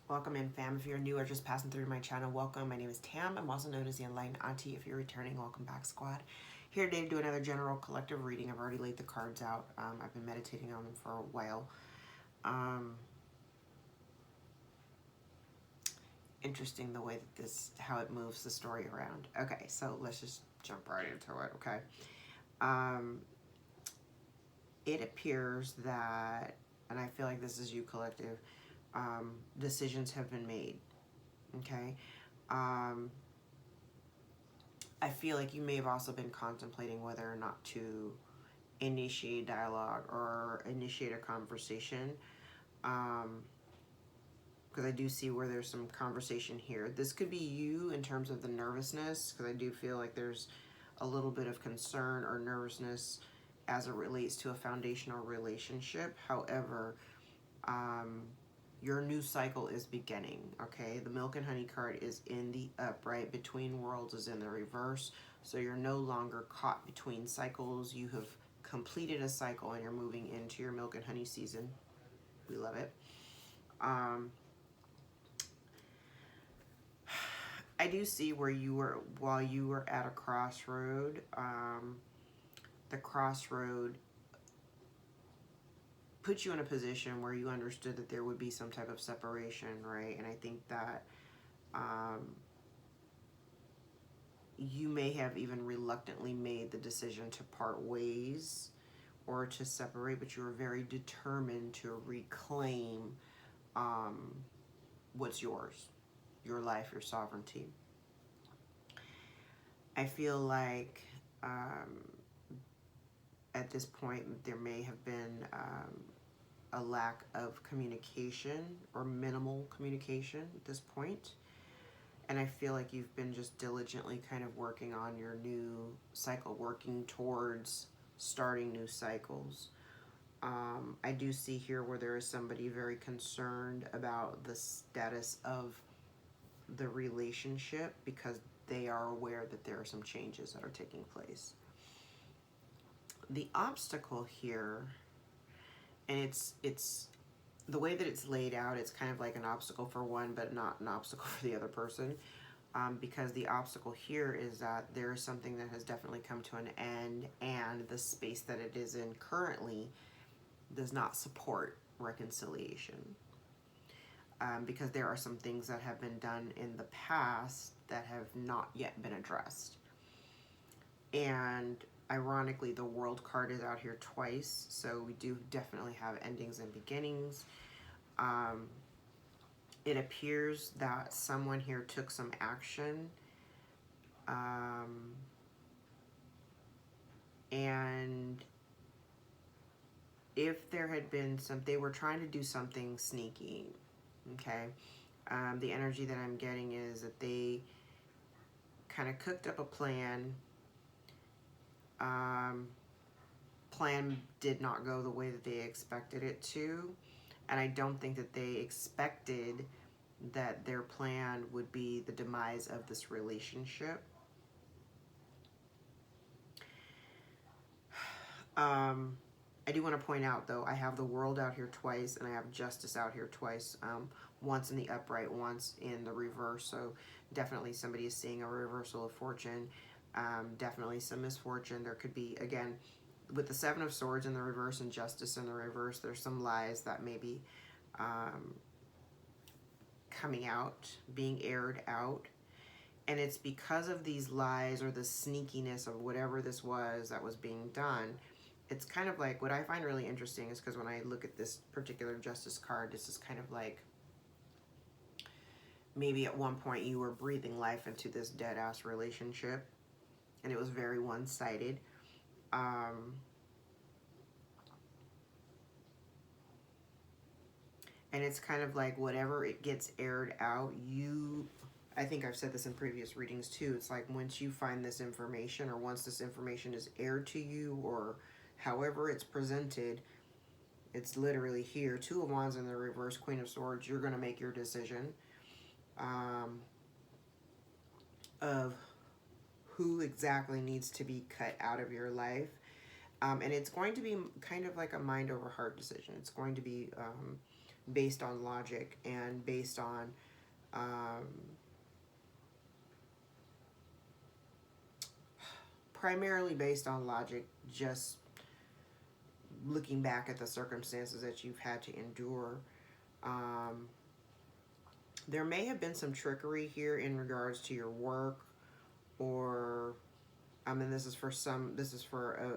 Welcome in, fam. If you're new or just passing through my channel, welcome. My name is Tam. I'm also known as the Enlightened Auntie. If you're returning, welcome back, squad. Here today to do another general collective reading. I've already laid the cards out. I've been meditating on them for a while. Interesting the way that how it moves the story around. Okay, so let's just jump right into it, okay? It appears that, and I feel like this is you, collective, decisions have been made, okay? I feel like you may have also been contemplating whether or not to initiate dialogue or initiate a conversation, because I do see where there's some conversation here. This could be you in terms of the nervousness, because I do feel like there's a little bit of concern or nervousness as it relates to a foundational relationship. However, your new cycle is beginning, okay? The Milk and Honey card is in the upright. Between Worlds is in the reverse. So you're no longer caught between cycles. You have completed a cycle and you're moving into your Milk and Honey season. We love it. I do see where you were, while you were at a crossroad, the crossroad put you in a position where you understood that there would be some type of separation, right? And I think that you may have even reluctantly made the decision to part ways or to separate, but you were very determined to reclaim what's yours, your life, your sovereignty. I feel like at this point there may have been a lack of communication or minimal communication at this point. And I feel like you've been just diligently kind of working on your new cycle, working towards starting new cycles. I do see here where there is somebody very concerned about the status of the relationship because they are aware that there are some changes that are taking place. The obstacle here, and it's the way that it's laid out, it's kind of like an obstacle for one, but not an obstacle for the other person. Because the obstacle here is that there is something that has definitely come to an end, and the space that it is in currently does not support reconciliation. Because there are some things that have been done in the past that have not yet been addressed. And ironically, the World card is out here twice, so we do definitely have endings and beginnings. It appears that someone here took some action, and if there had been they were trying to do something sneaky, okay? The energy that I'm getting is that they kind of cooked up a plan. Plan did not go the way that they expected it to, and I don't think that they expected that their plan would be the demise of this relationship. I do want to point out, though, I have the World out here twice, and I have Justice out here twice. Once in the upright, once in the reverse. So definitely somebody is seeing a reversal of fortune. Definitely some misfortune. There could be, again, with the Seven of Swords in the reverse and Justice in the reverse, there's some lies that may be coming out, being aired out. And it's because of these lies or the sneakiness of whatever this was that was being done. It's kind of like, what I find really interesting is because when I look at this particular Justice card, this is kind of like maybe at one point you were breathing life into this dead-ass relationship and it was very one-sided. And it's kind of like whatever it gets aired out, I think I've said this in previous readings too, it's like once you find this information or once this information is aired to you or however it's presented, it's literally here. Two of Wands in the reverse, Queen of Swords, you're going to make your decision of who exactly needs to be cut out of your life. And it's going to be kind of like a mind over heart decision. It's going to be based on logic and based on primarily based on logic, just looking back at the circumstances that you've had to endure. Um, there may have been some trickery here in regards to your work, or I mean, this is for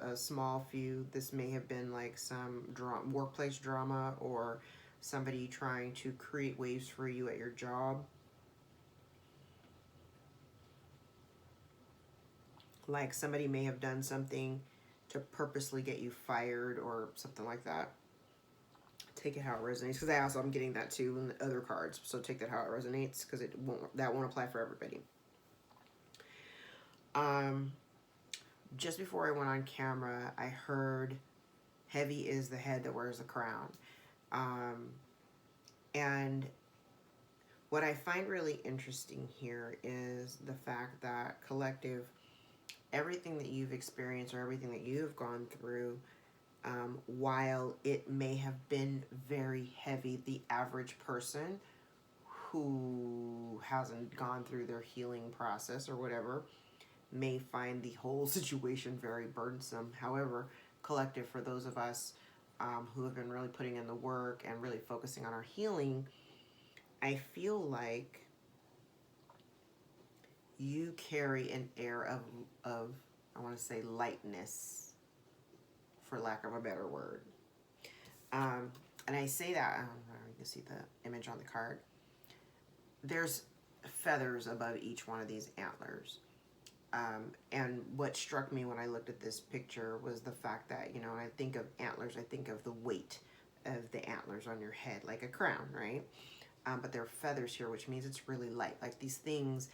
a small few. This may have been like some workplace drama, or somebody trying to create waves for you at your job. Like somebody may have done something to purposely get you fired or something like that. Take it how it resonates, because I'm getting that too in the other cards. So take that how it resonates, because that won't apply for everybody. Just before I went on camera, I heard, "Heavy is the head that wears the crown," and what I find really interesting here is the fact that, collective, everything that you've experienced or everything that you've gone through, while it may have been very heavy, the average person who hasn't gone through their healing process or whatever may find the whole situation very burdensome. However, collective, for those of us who have been really putting in the work and really focusing on our healing, I feel like you carry an air of I want to say lightness, for lack of a better word. And I say that, I don't know, you can see the image on the card. There's feathers above each one of these antlers. And what struck me when I looked at this picture was the fact that, when I think of antlers, I think of the weight of the antlers on your head, like a crown, right? But there are feathers here, which means it's really light. Like these things,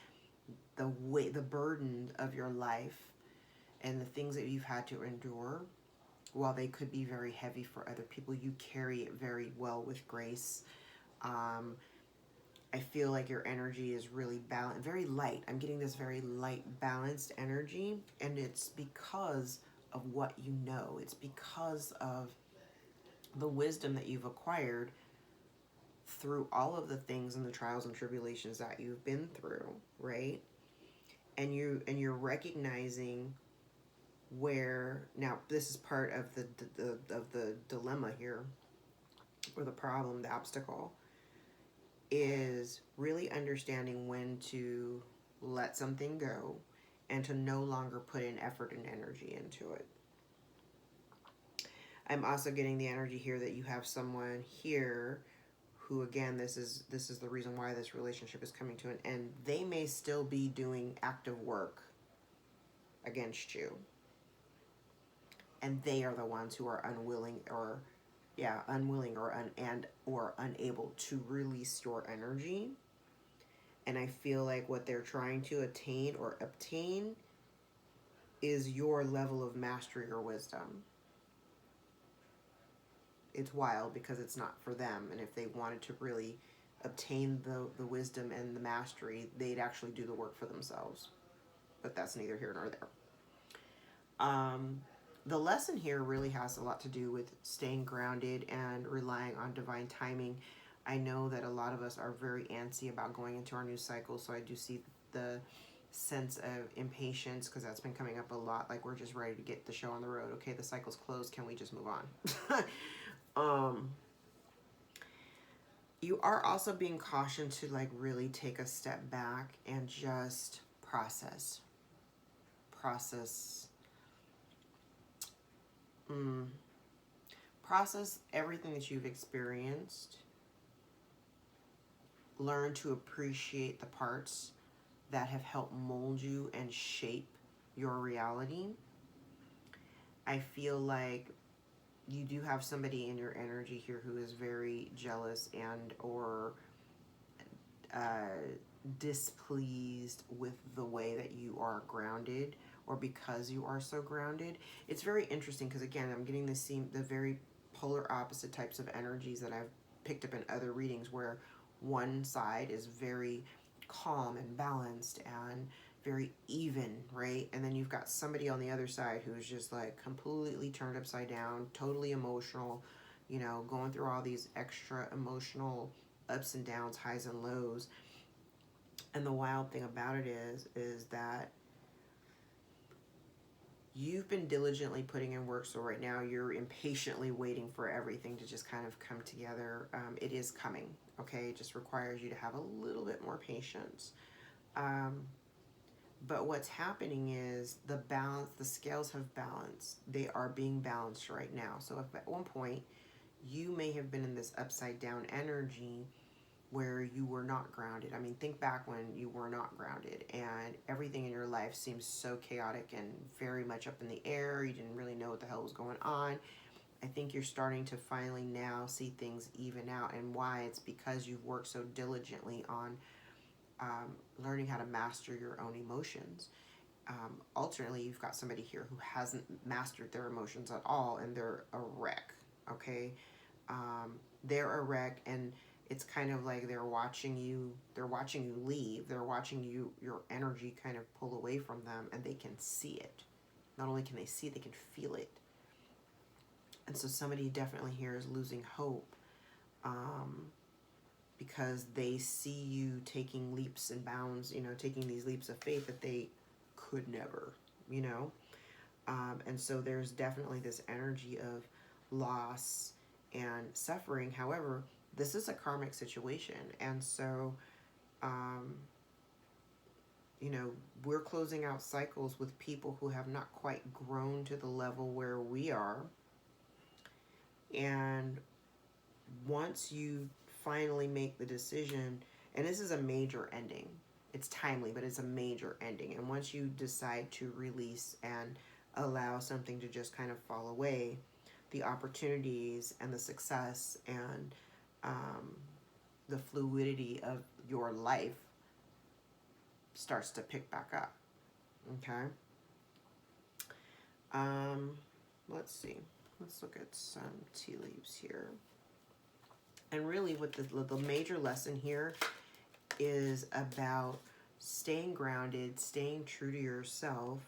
the weight, the burden of your life and the things that you've had to endure, while they could be very heavy for other people, you carry it very well with grace. I feel like your energy is really balanced, very light. I'm getting this very light, balanced energy, and it's because of what you know. It's because of the wisdom that you've acquired through all of the things and the trials and tribulations that you've been through, right? And you're recognizing where, now this is part of the dilemma here, or the problem, the obstacle, is really understanding when to let something go and to no longer put in effort and energy into it. I'm also getting the energy here that you have someone here who, again, this is the reason why this relationship is coming to an end. They may still be doing active work against you, and they are the ones who are unwilling or unable to release your energy. And I feel like what they're trying to attain or obtain is your level of mastery or wisdom. It's wild because it's not for them, and if they wanted to really obtain the wisdom and the mastery, they'd actually do the work for themselves. But that's neither here nor there. The lesson here really has a lot to do with staying grounded and relying on divine timing. I know that a lot of us are very antsy about going into our new cycle, so I do see the sense of impatience, because that's been coming up a lot. Like, we're just ready to get the show on the road. Okay, the cycle's closed. Can we just move on? You are also being cautioned to really take a step back and just process. Process everything that you've experienced. Learn to appreciate the parts that have helped mold you and shape your reality. I feel like you do have somebody in your energy here who is very jealous and or displeased with the way that you are grounded, or because you are so grounded. It's very interesting because, again, I'm getting the very polar opposite types of energies that I've picked up in other readings, where one side is very calm and balanced and very even, right? And then you've got somebody on the other side who's just like completely turned upside down, totally emotional, you know, going through all these extra emotional ups and downs, highs and lows. And the wild thing about it is that you've been diligently putting in work, so right now you're impatiently waiting for everything to just kind of come together. It is coming, okay? It just requires you to have a little bit more patience. But what's happening is the scales have balanced. They are being balanced right now. So if at one point you may have been in this upside down energy where you were not grounded. I mean, think back when you were not grounded and everything in your life seems so chaotic and very much up in the air. You didn't really know what the hell was going on. I think you're starting to finally now see things even out, and why it's because you've worked so diligently on learning how to master your own emotions. Alternately, you've got somebody here who hasn't mastered their emotions at all, and they're a wreck, okay? They're a wreck, and it's kind of like they're watching you leave. They're watching your energy kind of pull away from them, and they can see it. Not only can they see it, they can feel it. And so somebody definitely here is losing hope, because they see you taking leaps and bounds, you know, taking these leaps of faith that they could never, you know. And so there's definitely this energy of loss and suffering. However, this is a karmic situation. And so, you know, we're closing out cycles with people who have not quite grown to the level where we are. And once you finally make the decision, and this is a major ending, it's timely, but it's a major ending. And once you decide to release and allow something to just kind of fall away, the opportunities and the success and the fluidity of your life starts to pick back up. Okay. Let's see. Let's look at some tea leaves here. And really what the major lesson here is about staying grounded, staying true to yourself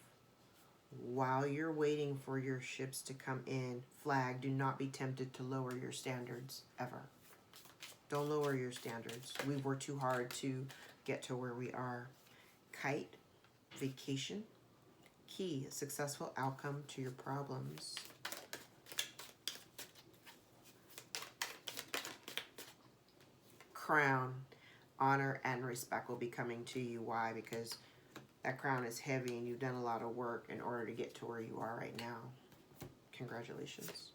while you're waiting for your ships to come in. Flag, do not be tempted to lower your standards ever. Don't lower your standards. We worked too hard to get to where we are. Kite, vacation, key, successful outcome to your problems. Crown, honor and respect will be coming to you. Why? Because that crown is heavy and you've done a lot of work in order to get to where you are right now. Congratulations.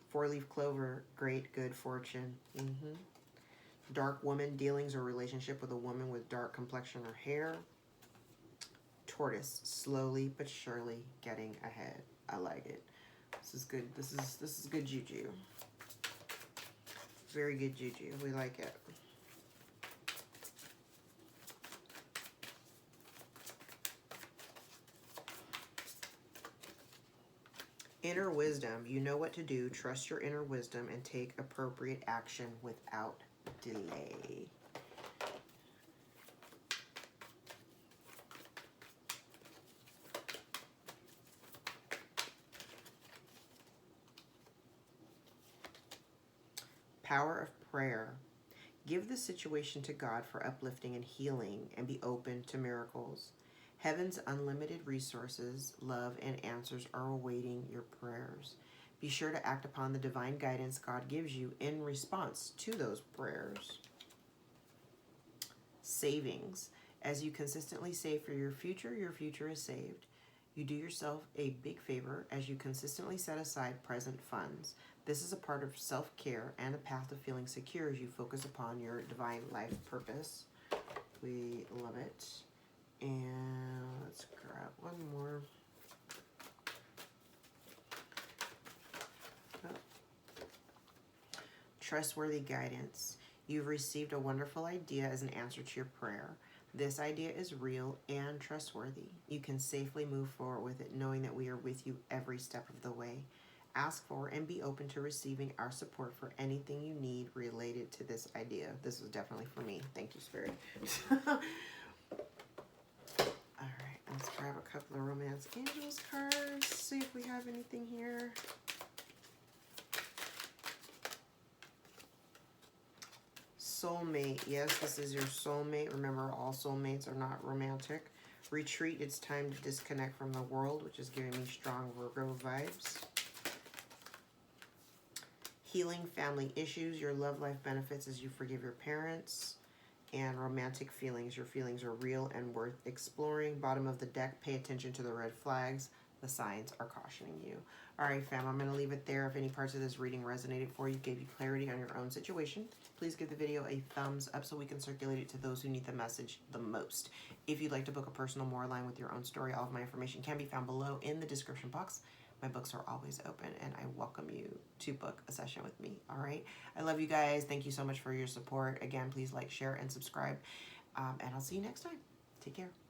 Four-leaf clover, great good fortune. Dark woman, dealings or relationship with a woman with dark complexion or hair. Tortoise, slowly but surely getting ahead. I like it. This is good. This is good juju. Very good juju. We like it. Inner wisdom. You know what to do. Trust your inner wisdom and take appropriate action without delay. Power of prayer. Give the situation to God for uplifting and healing, and be open to miracles. Heaven's unlimited resources, love, and answers are awaiting your prayers. Be sure to act upon the divine guidance God gives you in response to those prayers. Savings. As you consistently save for your future is saved. You do yourself a big favor as you consistently set aside present funds. This is a part of self-care and a path of feeling secure as you focus upon your divine life purpose. We love it. And let's grab one more. Trustworthy guidance. You've received a wonderful idea as an answer to your prayer. This idea is real and trustworthy. You can safely move forward with it, knowing that we are with you every step of the way. Ask for and be open to receiving our support for anything you need related to this idea. This is definitely for me. Thank you, Spirit. All right, let's grab a couple of Romance Angels cards, see if we have anything here. soulmate. Yes, this is your soulmate. Remember, all soulmates are not romantic. Retreat, it's time to disconnect from the world, which is giving me strong Virgo vibes. Healing family issues. Your love life benefits as you forgive your parents. And romantic feelings. Your feelings are real and worth exploring. Bottom of the deck, pay attention to the red flags. The signs are cautioning you. All right, fam, I'm going to leave it there. If any parts of this reading resonated for you, gave you clarity on your own situation, please give the video a thumbs up so we can circulate it to those who need the message the most. If you'd like to book a personal more aligned with your own story, all of my information can be found below in the description box. My books are always open, and I welcome you to book a session with me, all right? I love you guys. Thank you so much for your support. Again, please like, share, and subscribe, and I'll see you next time. Take care.